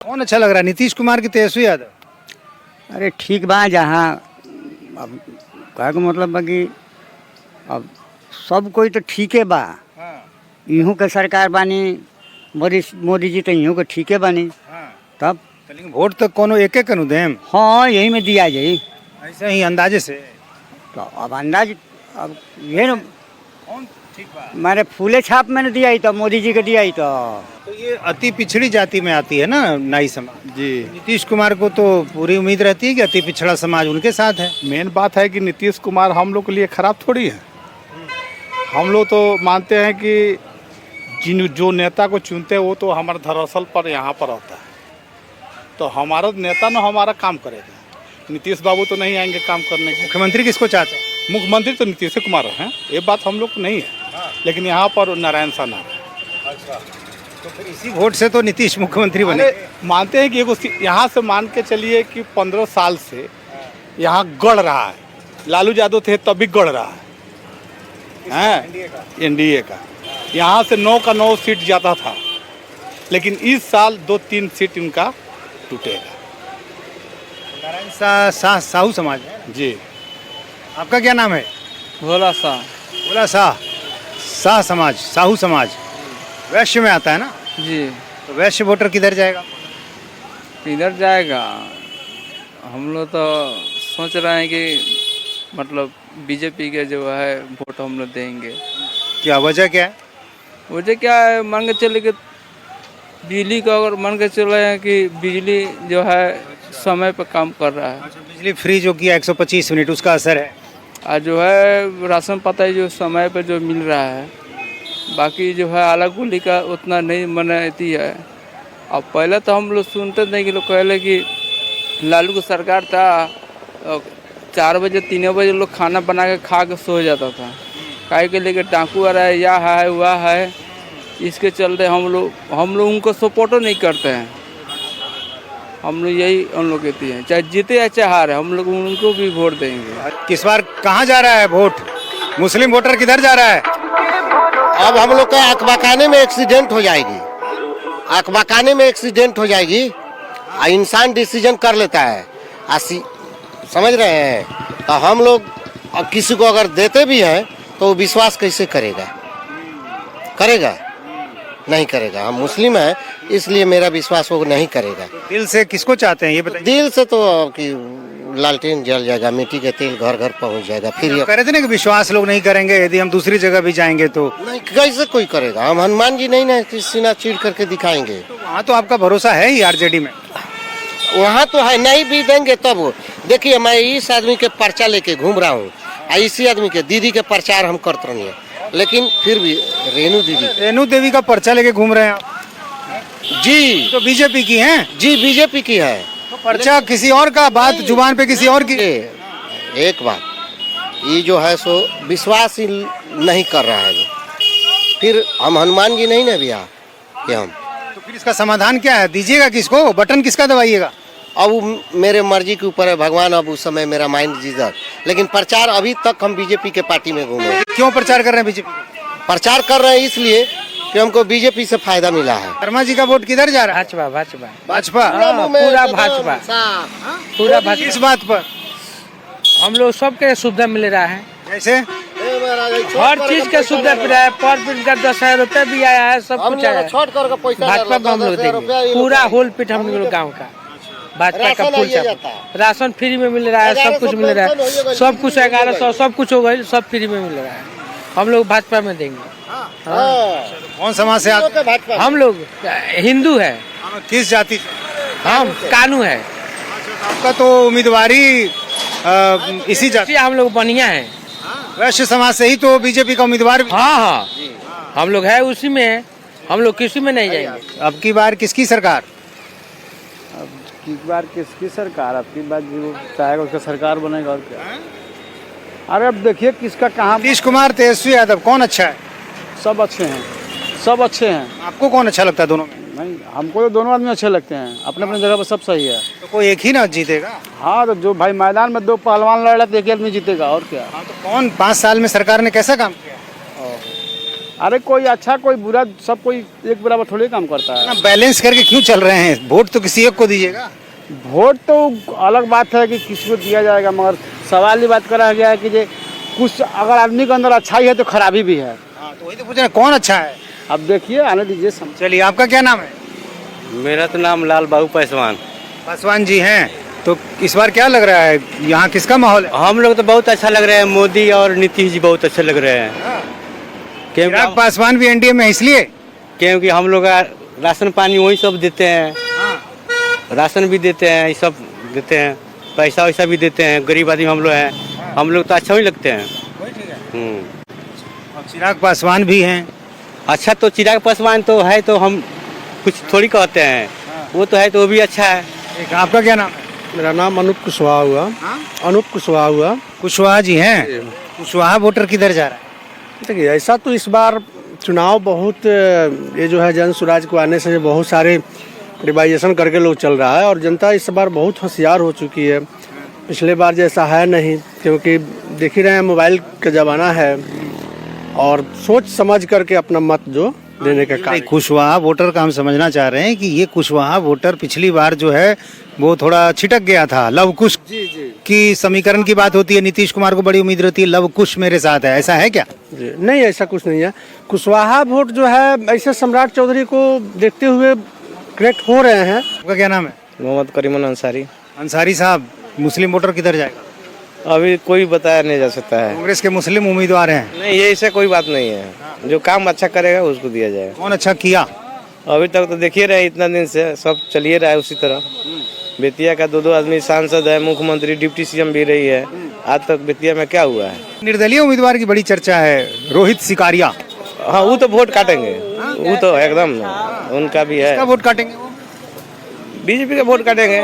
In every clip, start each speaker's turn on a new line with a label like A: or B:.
A: कौन अच्छा लग रहा है, नीतीश कुमार की तेजस्वी यादव?
B: अरे ठीक बा जहाँ अब कहे का मतलब बा कि अब सब कोई तो ठीके बा। इहूँ के सरकार बानी, मोदी जी तो इहूँ के ठीके बानी। तब
A: लेकिन वोट तो कोनो एक एक कनु देम,
B: हाँ यही में दिया जाई।
A: ऐसे ही अंदाजे से।
B: तो अब अंदाज अब ये न
A: कौन ठीक बा?
B: मारे फूले छाप में न दिया ही तो मोदी जी के दिया ही
A: तो ये अति पिछड़ी जाति में आती है ना नाई समाज
C: जी।
A: नीतीश कुमार को तो पूरी उम्मीद रहती है कि अति पिछड़ा समाज उनके साथ है।
C: मेन बात है कि नीतीश कुमार हम लोग के लिए खराब थोड़ी है। हम लोग तो मानते हैं कि जो नेता को चुनते हैं वो तो हमारे दरअसल पर यहाँ पर होता है। तो हमारा नेता ना हमारा काम करेगा। नीतीश बाबू तो नहीं आएंगे काम करने के।
A: मुख्यमंत्री किसको चाहते हैं?
C: मुख्यमंत्री तो नीतीश कुमार हैं, ये बात हम लोग को नहीं है। लेकिन यहाँ पर नारायण साहब है।
A: तो फिर इसी वोट से तो नीतीश मुख्यमंत्री बने।
C: मानते हैं कि एगो यहाँ से मान के चलिए कि 15 साल से यहाँ गढ़ रहा है। लालू यादव थे तब भी गढ़ रहा है एनडीए का। यहाँ से 9 का 9 सीट जाता था, लेकिन इस साल 2-3 सीट इनका टूटेगा।
A: नारायण साहू समाज है
C: जी।
A: आपका क्या नाम है?
D: भोला सा।
A: बोला शाह समाज, साहू समाज वैश्य में आता है ना?
D: जी।
A: तो वैश्य वोटर किधर जाएगा?
D: किधर जाएगा? हम लोग तो सोच रहे हैं कि मतलब बीजेपी के जो है वोट हम लोग देंगे।
A: क्या वजह क्या है?
D: वजह क्या है, मान के चले कि बिजली का अगर मान के चले हैं कि बिजली जो है समय पर काम कर रहा है।
A: बिजली फ्री जो किया 125 यूनिट, उसका असर है।
D: और जो है राशन पता है जो समय पर जो मिल रहा है, बाकी जो है आला गुली का उतना नहीं मनती है। अब पहले तो हम लोग सुनते थे कि लोग कहले कि लालू की सरकार था, 4 बजे 3 बजे लोग खाना बना के खा के सो जाता था। काहे के लेके डाकू आ रहा है, या है वह है, इसके चलते हम लोग उनको सपोर्ट नहीं करते हैं। हम लोग यही उन लोग कहते हैं, चाहे जीते या चाहे हारे, हम लोग उनको भी वोट देंगे।
A: किस बार कहाँ जा रहा है वोट? मुस्लिम वोटर किधर जा रहा है?
E: अब हम लोग का अकबाखाने में एक्सीडेंट हो जाएगी। अकबाखाने में एक्सीडेंट हो जाएगी। इंसान डिसीजन कर लेता है। समझ रहे हैं? तो हम लोग अब किसी को अगर देते भी हैं तो वो विश्वास कैसे करेगा? नहीं करेगा। हम मुस्लिम हैं इसलिए मेरा विश्वास वो नहीं करेगा।
A: दिल से किसको चाहते हैं ये बताइए।
E: दिल से तो कि लालटेन जल जाएगा, मिट्टी के तेल घर घर पहुंच जाएगा। फिर
A: कह रहे थे ना कि विश्वास लोग नहीं करेंगे यदि हम दूसरी जगह भी जाएंगे तो।
E: नहीं, कैसे कोई करेगा? हम हनुमान जी नहीं ना सीना चीर करके दिखाएंगे।
A: वहाँ तो आपका भरोसा है ही आरजेडी में।
E: वहाँ तो है, नहीं भी देंगे तब। देखिए मैं इस आदमी के पर्चा लेके घूम रहा हूँ, इसी आदमी के दीदी के प्रचार हम करते रहिए, लेकिन फिर भी रेणु
A: देवी का पर्चा लेके घूम रहे हैं आप?
E: जी।
A: तो बीजेपी की हैं?
E: जी बीजेपी की है।
A: तो पर्चा किसी और का, बात जुबान पे किसी और की।
E: एक बात ये जो है सो विश्वास ही नहीं कर रहा है। फिर हम हनुमान जी नहीं ना भैया कि हम।
A: तो फिर इसका समाधान क्या है? दीजिएगा किसको? बटन किसका दबाइएगा?
E: अब मेरे मर्जी के ऊपर है भगवान। अब उस समय मेरा माइंड जिधर, लेकिन प्रचार अभी तक हम बीजेपी के पार्टी में घूमे।
A: क्यों प्रचार कर रहे हैं बीजेपी?
E: प्रचार कर रहे हैं इसलिए कि हमको बीजेपी से फायदा मिला है।
A: शर्मा जी का वोट किधर जा रहा है?
B: भाजपा।
A: पूरा
B: भाजपा। पूरा भाजपा।
A: इस बात पर
B: हम लोग सबके सुविधा मिल रहा है,
A: जैसे
B: हर चीज के सुविधा मिल रहा है। पर दिन का 10,000 रुपया भी आया है, सब कुछ आया है। भाजपा में हम लोग देंगे पूरा होल पीट हम लोग गाँव का। भाजपा का फुल राशन फ्री में मिल रहा है, सब कुछ मिल रहा है। सब कुछ 1100 सब कुछ हो गई, सब फ्री में मिल रहा है। हम लोग भाजपा में देंगे।
A: कौन समाज से आते?
B: हम लोग हिंदू है।
A: किस जाति से?
B: हम कानू है।
A: आपका तो उम्मीदवारी इसी जाति।
B: हम लोग बढ़िया है।
A: वैश्य समाज से ही तो बीजेपी का उम्मीदवार भी।
B: हाँ हम लोग है उसी में, हम लोग किसी में नहीं जाएंगे।
A: अब की बार किसकी सरकार?
C: अब बार किसकी सरकार? अब की बार जो चाहेगा उसका सरकार बनेगा और क्या। अरे अब देखिए किसका कहाँ।
A: नीतीश कुमार, तेजस्वी यादव, कौन अच्छा है?
C: सब अच्छे हैं, सब अच्छे हैं।
A: आपको कौन अच्छा लगता है दोनों में?
C: नहीं, हमको तो दोनों आदमी अच्छे लगते हैं। अपने अपने जगह पर सब सही है।
A: तो कोई एक ही ना जीतेगा?
C: हाँ तो जो भाई मैदान में 2 पहलवान लड़ रहे तो एक आदमी जीतेगा और क्या।
A: हाँ तो कौन 5 साल में सरकार ने कैसा काम किया?
F: अरे कोई अच्छा कोई बुरा सब कोई एक बराबर थोड़ी काम करता है।
A: ना बैलेंस करके क्यों चल रहे हैं? वोट तो किसी एक को दीजिएगा।
F: वोट तो अलग बात है कि किसी को दिया जाएगा, मगर सवाल ये बात करा गया है कि जे कुछ अगर आदमी के अंदर अच्छाई है तो खराबी भी है।
A: हाँ, तो वही तो पूछ रहे हैं, कौन अच्छा है?
F: अब देखिए आने दीजिए।
A: चलिए, आपका क्या नाम है?
G: मेरा तो नाम लाल बाबू पासवान।
A: पासवान जी हैं। तो इस बार क्या लग रहा है, यहाँ किसका माहौल है?
G: हम लोग तो बहुत अच्छा लग रहे हैं, मोदी और नीतीश जी बहुत अच्छे लग रहे हैं।
A: चिराग पासवान भी एनडीए में है इसलिए
G: क्योंकि हम लोग राशन पानी वही सब देते हैं, राशन भी देते हैं, ये सब देते हैं, पैसा वैसा भी देते हैं, गरीब आदमी हम लोग हैं, हम लोग तो अच्छा ही लगते हैं।
A: और चिराग पासवान भी हैं।
G: अच्छा, तो चिराग पासवान तो है तो हम कुछ थोड़ी कहते हैं, वो तो है तो वो भी अच्छा है।
A: एक आपका क्या नाम है?
H: मेरा नाम अनूप कुशवाहा हुआ। अनूप कुशवाहा हुआ।
A: कुशवाहा जी हैं। कुशवाहा वोटर किधर जा रहा है?
H: देखिए, ऐसा तो इस बार चुनाव बहुत ये जो है जन स्वराज को आने से बहुत सारे प्रिवाइजेशन करके लोग चल रहा है, और जनता इस बार बहुत होशियार हो चुकी है। पिछले बार जैसा है नहीं, क्योंकि देख ही रहे हैं मोबाइल का ज़माना है, और सोच समझ करके अपना मत जो देने का कार्य।
A: कुशवाहा वोटर का हम समझना चाह रहे हैं कि ये कुशवाहा वोटर पिछली बार जो है वो थोड़ा छिटक गया था। लव कुश की समीकरण की बात होती है, नीतीश कुमार को बड़ी उम्मीद रहती है लव कुश मेरे साथ है, ऐसा है क्या?
H: जी नहीं, ऐसा कुछ नहीं है। कुशवाहा वोट जो है ऐसे सम्राट चौधरी को देखते हुए करेक्ट हो रहे हैं।
A: आपका क्या नाम है?
G: मोहम्मद करीमन अंसारी।
A: अंसारी साहब, मुस्लिम वोटर किधर जाएगा?
G: अभी कोई बताया नहीं जा सकता है।
A: कांग्रेस के मुस्लिम उम्मीदवार हैं।
G: नहीं, ये ऐसे कोई बात नहीं है, जो काम अच्छा करेगा उसको दिया जाएगा।
A: कौन अच्छा किया?
G: अभी तक तो देखिए रहे, इतना दिन से सब चलिए रहा है उसी तरह। बेतिया का दो आदमी सांसद है, मुख्यमंत्री, डिप्टी सीएम भी रही है। आज तक बेतिया में क्या हुआ है?
A: निर्दलीय उम्मीदवार की बड़ी चर्चा है, रोहित सिकारिया।
G: हाँ, वो तो वोट काटेंगे, वो तो एकदम उनका भी है।
A: किसका वोट काटेंगे वो?
G: बीजेपी का वोट काटेंगे।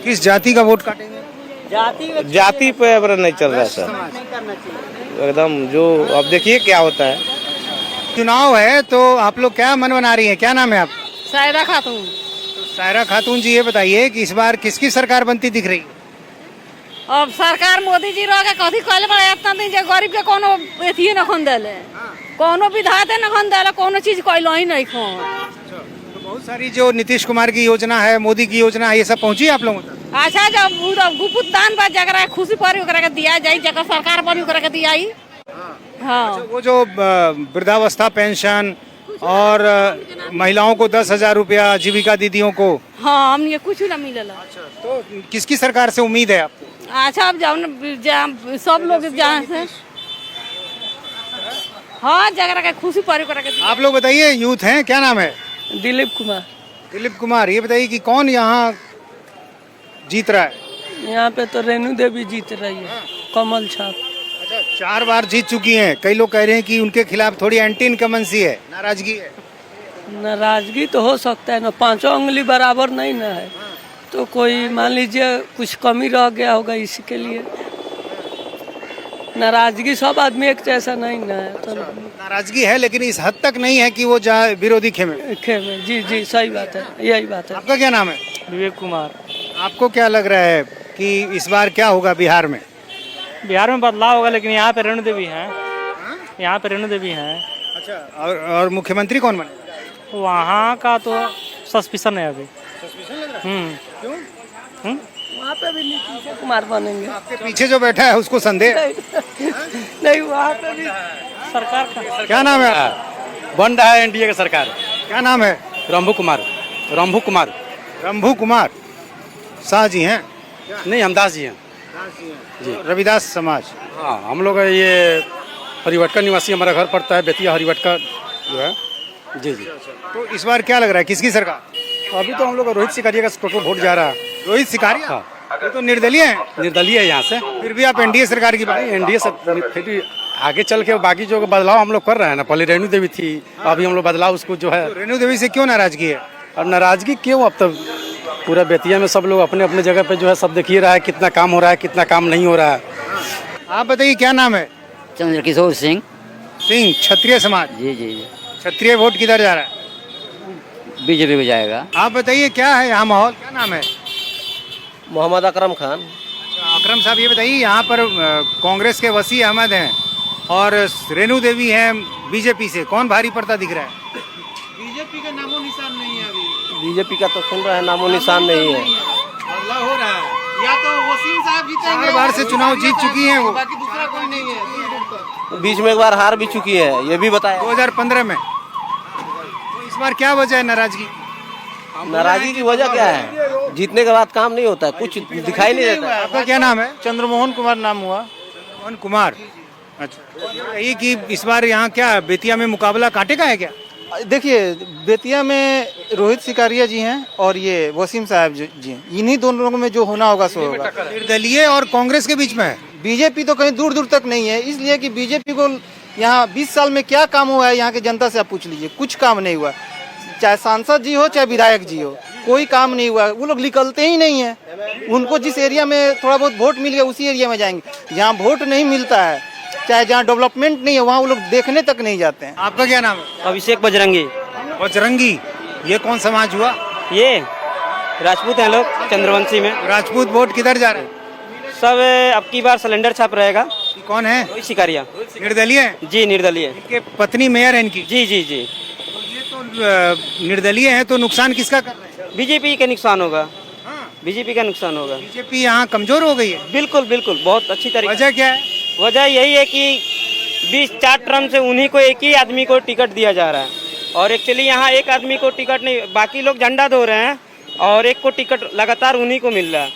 A: किस जाति का वोट काटेंगे?
G: जाति पे अब नहीं चल रहा है सर, एकदम जो अब देखिए क्या होता है।
A: चुनाव है तो आप लोग क्या मन बना रही हैं? क्या नाम है आप?
I: सायरा खातून।
A: तो सायरा खातून जी, ये बताइए कि इस बार किसकी सरकार बनती दिख रही है?
I: अब सरकार मोदी जी रह के कथी कहले बड़ा इतना दिन जे गरीब के कोनो एथिए न खन देले, कोनो विधा दे न खन देले, कोनो चीज कहलो ही नहीं खो।
A: तो बहुत सारी जो नीतीश कुमार की योजना है, मोदी की योजना है, ये सब पहुंची आप लोगों तक?
I: अच्छा, जब गुपुत दान बा जगरा खुशी पड़ी ओकरा के दिया जाई, जगह सरकार बनी ओकरा के दिया ही। हाँ,
A: वो जो वृद्धावस्था पेंशन और महिलाओं को 10,000 रुपया, जीविका दीदियों को।
I: हाँ, हमने कुछ न मिलेला।
A: तो किसकी सरकार से उम्मीद है आपको?
I: अच्छा, अब जाओ न सब लोग जहाँ से, हाँ, जगरा के खुशी पड़ी ओकरा के दिया।
A: आप लोग बताइए, यूथ हैं, क्या नाम है?
B: दिलीप कुमार।
A: दिलीप कुमार, ये बताइए कि कौन यहाँ जीत रहा है?
B: यहाँ पे तो रेणु देवी जीत रही है, कमल छाप।
A: अच्छा, 4 बार जीत चुकी हैं। कई लोग कह रहे हैं कि उनके खिलाफ थोड़ी एंटी इनकमेंसी है, नाराजगी है।
B: नाराजगी तो हो सकता है ना, 5 उंगली बराबर नहीं ना है, तो कोई मान लीजिए कुछ कमी रह गया होगा, इसी के लिए नाराजगी। सब आदमी एक जैसा नहीं ना है, तो
A: नाराजगी है, लेकिन इस हद तक नहीं है कि वो जाए विरोधी खेमे।
B: जी जी, सही बात है, यही बात है।
A: आपका क्या नाम है?
B: विवेक कुमार।
A: आपको क्या लग रहा है कि इस बार क्या होगा बिहार में?
J: बिहार में बदलाव होगा, लेकिन यहाँ पे रेणु देवी हैं। यहाँ पे रेणु देवी हैं।
A: अच्छा, और मुख्यमंत्री कौन बने?
J: वहाँ का तो सस्पिशन है अभी।
A: सस्पिशन लग रहा है? क्यों?
B: वहाँ पे भी नीतीश कुमार बनेंगे।
A: आपके पीछे जो बैठा है उसको संदेह?
B: नहीं, वहाँ पे भी
J: सरकार का।
A: क्या नाम है आपका?
G: बन रहा है एनडीए का सरकार।
A: क्या नाम है?
G: रंभू कुमार। रंभू कुमार।
A: रंभू कुमार शाह जी हैं?
G: नहीं, हमदास जी हैं।
A: जी, रविदास समाज।
G: हाँ, हम लोग ये हरिवटका निवासी, हमारा घर पड़ता है बेतिया हरिवटका जो है। जी जी।
A: तो इस बार क्या लग रहा है, किसकी सरकार?
G: अभी तो हम लोग रोहित सिकारिया का टोटल वोट जा रहा है।
A: रोहित सिकारिया?
G: हाँ।
A: ये तो निर्दलीय है।
G: निर्दलीय है यहाँ से।
A: फिर भी आप एनडीए सरकार की बात?
G: एनडीए से फिर भी आगे चल के बाकी जो बदलाव हम लोग कर रहे हैं ना, पहले रेणु देवी थी, अभी हम लोग बदलाव उसको जो है।
A: रेणु देवी से क्यों नाराजगी है?
G: अब नाराजगी क्यों, अब तो पूरा बेतिया में सब लोग अपने अपने जगह पे जो है सब देखिए रहा है कितना काम हो रहा है, कितना काम नहीं हो रहा है।
A: आप बताइए, क्या नाम है?
K: चंद्रकिशोर सिंह।
A: सिंह, क्षत्रिय समाज।
K: जी जी जी।
A: क्षत्रिय वोट किधर जा रहा है?
K: बीजेपी को जाएगा।
A: आप बताइए, क्या है यहाँ माहौल? क्या नाम है?
E: मोहम्मद अकरम खान।
A: अकरम साहब, ये बताइए, यहाँ पर कांग्रेस के वसी अहमद हैं, और रेणु देवी हैं बीजेपी से, कौन भारी पड़ता दिख रहा है?
F: बीजेपी का नामो निशान नहीं है अभी।
E: बीजेपी का तो सुन रहे हैं नामो निशान नहीं है।
F: बदलाव हो रहा है, या तो वसीम साहब जीतेंगे,
A: 4 बार से चुनाव जीत चुकी हैं वो,
F: बाकी दूसरा कोई नहीं है।
E: बीच में एक बार हार भी चुकी है, ये भी बताया
A: 2015 में। तो इस बार क्या वजह है नाराजगी?
E: नाराजगी की वजह क्या है? जीतने के बाद काम नहीं होता है, कुछ दिखाई नहीं देता है।
A: आपका क्या नाम है?
F: चंद्रमोहन कुमार नाम हुआ।
A: मोहन कुमार। अच्छा, ये कि इस बार यहाँ क्या बेतिया में मुकाबला कांटे का है क्या?
F: देखिए, बेतिया में रोहित सिकारिया जी हैं और ये वसीम साहब जी हैं, इन्हीं दोनों लोगों में जो होना होगा सो होगा।
A: निर्दलीय और कांग्रेस के बीच में है।
F: बीजेपी तो कहीं दूर दूर तक नहीं है, इसलिए कि बीजेपी को यहाँ 20 साल में क्या काम हुआ है यहाँ के जनता से आप पूछ लीजिए, कुछ काम नहीं हुआ। चाहे सांसद जी हो चाहे विधायक जी हो, कोई काम नहीं हुआ। वो लोग निकलते ही नहीं है। उनको जिस एरिया में थोड़ा बहुत वोट मिल गया उसी एरिया में जाएंगे। जहाँ वोट नहीं मिलता है, चाहे जहाँ डेवलपमेंट नहीं है, वहाँ वो लोग देखने तक नहीं जाते हैं।
A: आपका क्या नाम है?
K: अभिषेक बजरंगी।
A: बजरंगी, ये कौन समाज हुआ?
K: ये राजपूत हैं लोग, चंद्रवंशी में।
A: राजपूत वोट किधर जा रहे हैं?
K: सब अब की बार सिलेंडर छाप रहेगा।
A: कौन है?
K: रोहित सिकारिया।
A: निर्दलीय है?
K: जी निर्दलीय।
A: इनके पत्नी मेयर है इनकी।
K: जी जी जी।
A: ये तो निर्दलीय है, तो नुकसान किसका कर रहे हैं?
K: बीजेपी का नुकसान होगा। बीजेपी का नुकसान होगा।
A: बीजेपी यहाँ कमजोर हो गई है।
K: बिल्कुल बिल्कुल, बहुत अच्छी तरीके।
A: वजह क्या है?
K: वजह यही है कि 20-4 टर्म से उन्हीं को, एक ही आदमी को टिकट दिया जा रहा है, और एक्चुअली यहाँ एक आदमी को टिकट नहीं, बाकी लोग झंडा धो रहे हैं और एक को टिकट लगातार उन्हीं को मिल रहा है।